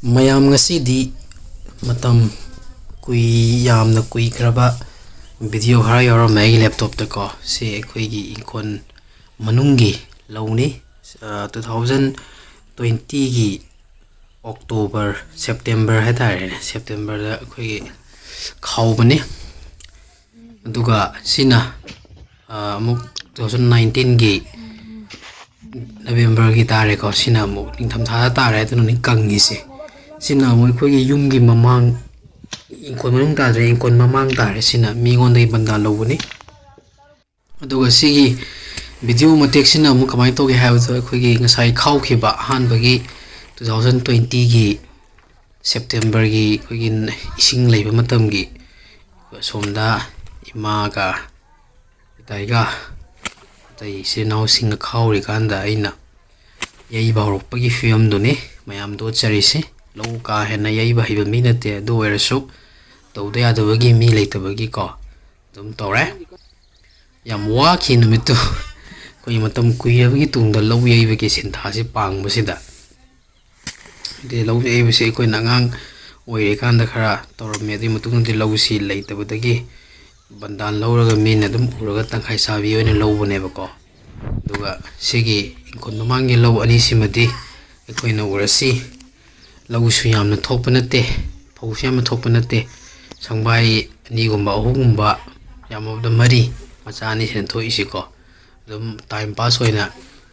ꯃꯌꯥꯝ ꯉꯁꯤꯗꯤ ꯃꯇꯝ ꯌꯥꯝꯅ ꯀꯨꯏꯈ꯭ꯔꯕ ꯚꯤꯗꯤꯑꯣ ꯈꯔ ꯌꯥꯎꯔꯝꯃꯦ ꯑꯩꯒꯤ ꯂꯦꯞꯇꯣꯞꯇꯀꯣ ꯁꯤ ꯑꯩꯈꯣꯏꯒꯤ ꯏꯪꯈꯣꯜ ꯃꯅꯨꯡꯒꯤ ꯂꯧꯅꯤ 2020ꯒꯤ ꯑꯣꯛꯇꯣꯕꯔ ꯁꯦꯞꯇꯦꯝꯕꯔ ꯍꯥꯏꯇꯥꯔꯦꯅꯦ ꯁꯦꯞꯇꯦꯝꯕꯔꯗ ꯑꯩꯈꯣꯏꯒꯤ ꯈꯥꯎꯕꯅꯤ ꯑꯗꯨꯒ ꯁꯤꯅ ꯑꯃꯨꯛ 2019ꯒꯤ ꯅꯕꯦꯝꯕꯔꯒꯤ ꯇꯥꯔꯦꯀꯣ ꯁꯤꯅ ꯑꯃꯨꯛ ꯅꯤꯡꯊꯝꯊꯥꯗ ꯇꯥꯔꯦ ꯑꯗꯨꯅꯅꯤ ꯀꯪꯉꯤꯁꯦ ꯁꯤꯅ ꯑꯃꯨꯛ ꯑꯩꯈꯣꯏꯒꯤ ꯌꯨꯝꯒꯤ ꯃꯃꯥꯡ ꯏꯪꯈꯣꯜ ꯃꯅꯨꯡ ꯇꯥꯗ꯭ꯔꯦ ꯏꯪꯈꯣꯜ ꯃꯃꯥꯡ ꯇꯥꯔꯦ ꯁꯤꯅ ꯃꯤꯉꯣꯟꯗꯒꯤ ꯕꯟꯗꯥꯟ ꯂꯧꯕꯅꯤ ꯑꯗꯨꯒ ꯁꯤꯒꯤ ꯚꯤꯗꯤꯑꯣ ꯃꯇꯦꯛꯁꯤꯅ ꯑꯃꯨꯛ ꯀꯃꯥꯏꯅ ꯇꯧꯒꯦ ꯍꯥꯏꯕꯗꯣ ꯑꯩꯈꯣꯏꯒꯤ ꯉꯁꯥꯏ ꯈꯥꯎꯈꯤꯕ ꯑꯍꯥꯟꯕꯒꯤ 2020ꯒꯤ ꯁꯦꯞꯇꯦꯝꯕꯔꯒꯤ ꯑꯩꯈꯣꯏꯒꯤ ꯏꯁꯤꯡ ꯂꯩꯕ ꯃꯇꯝꯒꯤ ꯁꯣꯝꯗ ꯏꯃꯥꯒ ꯏꯇꯩꯒ ꯑꯇꯩ ꯏꯆꯤꯜ ꯏꯅꯥꯎꯁꯤꯡꯒ ꯈꯥꯎꯔꯤꯀꯥꯟꯗ ꯑꯩꯅ ꯌꯩꯕ ꯍꯧꯔꯛꯄꯒꯤ ꯐꯤꯕꯝꯗꯨꯅꯤ ꯃꯌꯥꯝꯗ ꯎꯠꯆꯔꯤꯁꯤ ꯂꯧ ꯀꯥ ꯍꯦꯟꯅ ꯌꯩꯕ ꯍꯩꯕ ꯃꯤ ꯅꯠꯇꯦ ꯑꯗꯨ ꯑꯣꯏꯔꯁꯨ ꯇꯧꯗ ꯌꯥꯗꯕꯒꯤ ꯃꯤ ꯂꯩꯇꯕꯒꯤꯀꯣ ꯑꯗꯨꯝ ꯇꯧꯔꯦ ꯌꯥꯝ ꯋꯥꯈꯤ ꯅꯨꯃꯤꯠꯇꯨ ꯑꯩꯈꯣꯏ ꯃꯇꯝ ꯀꯨꯏꯔꯕꯒꯤ ꯇꯨꯡꯗ ꯂꯧ ꯌꯩꯕꯒꯤ ꯁꯤꯟꯊꯥꯁꯤ ꯄꯥꯡꯕꯁꯤꯗ ꯂꯧ ꯌꯩꯕꯁꯤ ꯑꯩꯈꯣꯏꯅ ꯑꯉꯥꯡ ꯑꯣꯏꯔꯤꯀꯥꯟꯗ ꯈꯔ ꯇꯧꯔꯝꯃꯦ ꯑꯗꯨꯒꯤ ꯃꯇꯨꯡꯗꯗꯤ ꯂꯧꯁꯤ ꯂꯩꯇꯕꯗꯒꯤ ꯕꯟꯗꯥꯟ ꯂꯧꯔꯒ ꯃꯤꯅ ꯑꯗꯨꯝ ꯎꯔꯒ ꯇꯪꯈꯥꯏ ꯆꯥꯕꯤ ꯑꯣꯏꯅ ꯂꯧꯕꯅꯦꯕꯀꯣ ꯑꯗꯨꯒ ꯁꯤꯒꯤ ꯏꯪꯈꯣꯜ ꯃꯃꯥꯡꯒꯤ ꯂꯧ ꯑꯅꯤꯁꯤꯃꯗꯤ ꯑꯩꯈꯣꯏꯅ ꯎꯔꯁꯤ ꯂꯧꯁꯨ ꯌꯥꯝꯅ ꯊꯣꯛꯄ ꯅꯠꯇꯦ ꯐꯧꯁꯨ ꯌꯥꯝꯅ ꯊꯣꯛꯄ ꯅꯠꯇꯦ ꯁꯪꯕꯥꯏ ꯑꯅꯤꯒꯨꯝꯕ ꯑꯍꯨꯝꯒꯨꯝꯕ ꯌꯥꯝꯃꯕꯗ ꯃꯔꯤ ꯃꯆꯥ ꯑꯅꯤꯁꯤꯅ ꯊꯣꯛꯏꯁꯤꯀꯣ ꯑꯗꯨꯝ ꯇꯥꯏꯝ ꯄꯥꯁ ꯑꯣꯏꯅ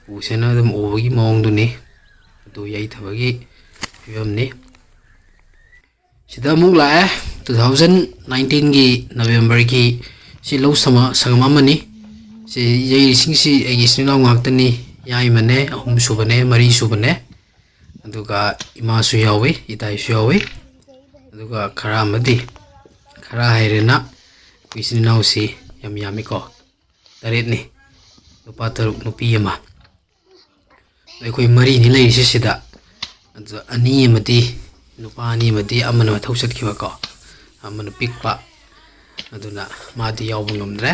ꯎꯁꯦꯅ ꯑꯗꯨꯝ ꯎꯕꯒꯤ ꯃꯑꯣꯡꯗꯨꯅꯤ ꯑꯗꯨ ꯌꯩꯊꯕꯒꯤ ꯐꯤꯕꯝꯅꯤ ꯁꯤꯗ ꯑꯃꯨꯛ ꯂꯥꯛꯑꯦ 2019ꯒꯤ ꯅꯕꯦꯝꯕꯔꯒꯤ ꯁꯤ ꯂꯧ ꯁꯪꯒꯝ ꯑꯃꯅꯤ ꯁꯤ ꯌꯩꯔꯤꯁꯤꯡꯁꯤ ꯑꯩꯒꯤ ꯏꯆꯤꯜ ꯏꯅꯥꯎ ꯉꯥꯛꯇꯅꯤ ꯌꯥꯏꯃꯅꯦ ꯑꯍꯨꯝ ꯁꯨꯕꯅꯦ ꯃꯔꯤ ꯁꯨꯕꯅꯦ ꯑꯗꯨꯒ ꯏꯃꯥꯁꯨ ꯌꯥꯎꯏ ꯏꯇꯥꯏꯁꯨ ꯌꯥꯎꯏ ꯑꯗꯨꯒ ꯈꯔ ꯑꯃꯗꯤ ꯈꯔ ꯍꯩꯔꯦꯅ ꯑꯩꯈꯣꯏ ꯏꯆꯤꯜ ꯏꯅꯥꯎꯁꯤ ꯌꯥꯝ ꯌꯥꯝꯃꯤꯀꯣ 8ꯅꯤ ꯅꯨꯄꯥ 6 ꯅꯨꯄꯤ 1 ꯑꯩꯈꯣꯏ ꯃꯔꯤꯅꯤ ꯂꯩꯔꯤꯁꯤ ꯁꯤꯗ ꯑꯗꯨ ꯑꯅꯤ ꯑꯃꯗꯤ ꯅꯨꯄꯥ ꯑꯅꯤ ꯑꯃꯗꯤ ꯑꯃꯅ ꯃꯊꯧ ꯆꯠꯈꯤꯕꯀꯣ ꯑꯃꯅ ꯄꯤꯛꯄ ꯑꯗꯨꯅ ꯃꯥꯗꯤ ꯌꯥꯎꯕ ꯉꯝꯗ꯭ꯔꯦ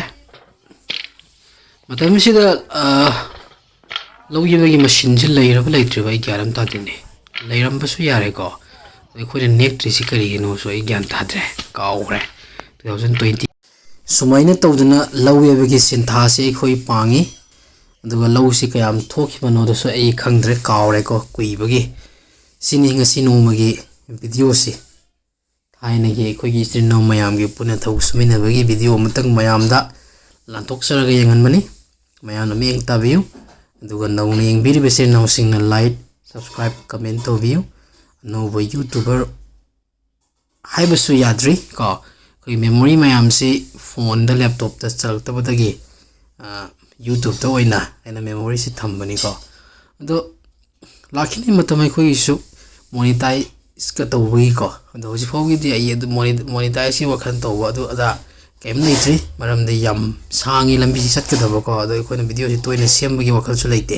ꯃꯇꯝꯁꯤꯗ ꯂꯧ ꯌꯩꯕꯒꯤ ꯃꯦꯆꯤꯟꯁꯤ ꯂꯩꯔꯕ ꯂꯩꯇ꯭ꯔꯤꯕ ꯑꯩ ꯒ꯭ꯌꯥꯟ ꯑꯃ ꯇꯥꯗꯦꯅꯦ ꯂꯩꯔꯝꯕꯁꯨ ꯌꯥꯔꯦꯀꯣ ꯑꯩꯈꯣꯏꯅ ꯅꯦꯛꯇ꯭ꯔꯤꯁꯤ ꯀꯔꯤꯒꯤꯅꯣꯁꯨ ꯑꯩ ꯒ꯭ꯌꯥꯟ ꯇꯥꯗ꯭ꯔꯦ ꯀꯥꯎꯈ꯭ꯔꯦ 2020 ꯁꯨꯃꯥꯏꯅ ꯇꯧꯗꯅ ꯂꯧ ꯌꯩꯕꯒꯤ ꯁꯤꯟꯊꯥꯁꯤ ꯑꯩꯈꯣꯏ ꯄꯥꯡꯉꯤ ꯑꯗꯨꯒ ꯂꯧꯁꯤ ꯀꯌꯥꯝ ꯊꯣꯛꯈꯤꯕꯅꯣꯗꯁꯨ ꯑꯩ ꯈꯪꯗ꯭ꯔꯦ ꯀꯥꯎꯔꯦꯀꯣ ꯀꯨꯏꯕꯒꯤ ꯁꯤꯅꯤ ꯉꯁꯤ ꯅꯣꯡꯃꯒꯤ ꯚꯤꯗꯤꯑꯣꯁꯤ ꯊꯥꯏꯅꯒꯤ ꯑꯩꯈꯣꯏꯒꯤ ꯏꯆꯤꯜ ꯏꯅꯥꯎ ꯃꯌꯥꯝꯒꯤ ꯄꯨꯟꯅ ꯊꯕꯛ ꯁꯨꯃꯤꯟꯅꯕꯒꯤ ꯚꯤꯗꯤꯑꯣ ꯑꯃꯇꯪ ꯃꯌꯥꯝꯗ ꯂꯥꯟꯊꯣꯛꯆꯔꯒ ꯌꯦꯡꯍꯟꯕꯅꯤ ꯃꯌꯥꯝꯅ ꯃꯤꯠꯌꯦꯡ ꯇꯥꯕꯤꯌꯨ ꯑꯗꯨꯒ ꯅꯧꯅ ꯌꯦꯡꯕꯤꯔꯤꯕ ꯏꯆꯤꯜ ꯏꯅꯥꯎꯁꯤꯡꯅ ꯂꯥꯏꯛ ꯁꯕꯁꯀ꯭ꯔꯥꯏꯕ ꯀꯃꯦꯟ ꯇꯧꯕꯤꯌꯨ ꯑꯅꯧꯕ ꯌꯨꯇꯨꯕꯔ ꯍꯥꯏꯕꯁꯨ ꯌꯥꯗ꯭ꯔꯤ ꯀꯣ ꯑꯩꯈꯣꯏ ꯃꯦꯃꯣꯔꯤ ꯃꯌꯥꯝꯁꯤ ꯐꯣꯟꯗ ꯂꯦꯞꯇꯣꯞꯇ ꯆꯜꯂꯛꯇꯕꯗꯒꯤ ꯌꯨꯇꯨꯕꯇ ꯑꯣꯏꯅ ꯑꯩꯅ ꯃꯦꯃꯣꯔꯤꯁꯤ ꯊꯝꯕꯅꯤꯀꯣ ꯑꯗꯣ ꯂꯥꯛꯈꯤꯅꯤ ꯃꯇꯝ ꯑꯩꯈꯣꯏꯒꯤꯁꯨ ꯃꯣꯅꯤꯇꯥꯏꯖꯀ ꯇꯧꯕꯒꯤꯀꯣ ꯑꯗꯣ ꯍꯧꯖꯤꯛꯐꯥꯎꯒꯤꯗꯤ ꯑꯩ ꯑꯗꯨ ꯃꯣꯅꯤꯇꯥꯏꯖꯀꯤ ꯋꯥꯈꯜ ꯇꯧꯕ ꯑꯗꯨ ꯑꯗꯥ ꯀꯩꯝ ꯂꯩꯇ꯭ꯔꯤ ꯃꯔꯝꯗꯤ ꯌꯥꯝ ꯁꯥꯡꯉꯤ ꯂꯝꯕꯤꯁꯤ ꯆꯠꯀꯗꯕꯀꯣ ꯑꯗꯣ ꯑꯩꯈꯣꯏꯅ ꯚꯤꯗꯤꯑꯣꯁꯤ ꯇꯣꯏꯅ ꯁꯦꯝꯕꯒꯤ ꯋꯥꯈꯜꯁꯨ ꯂꯩꯇꯦ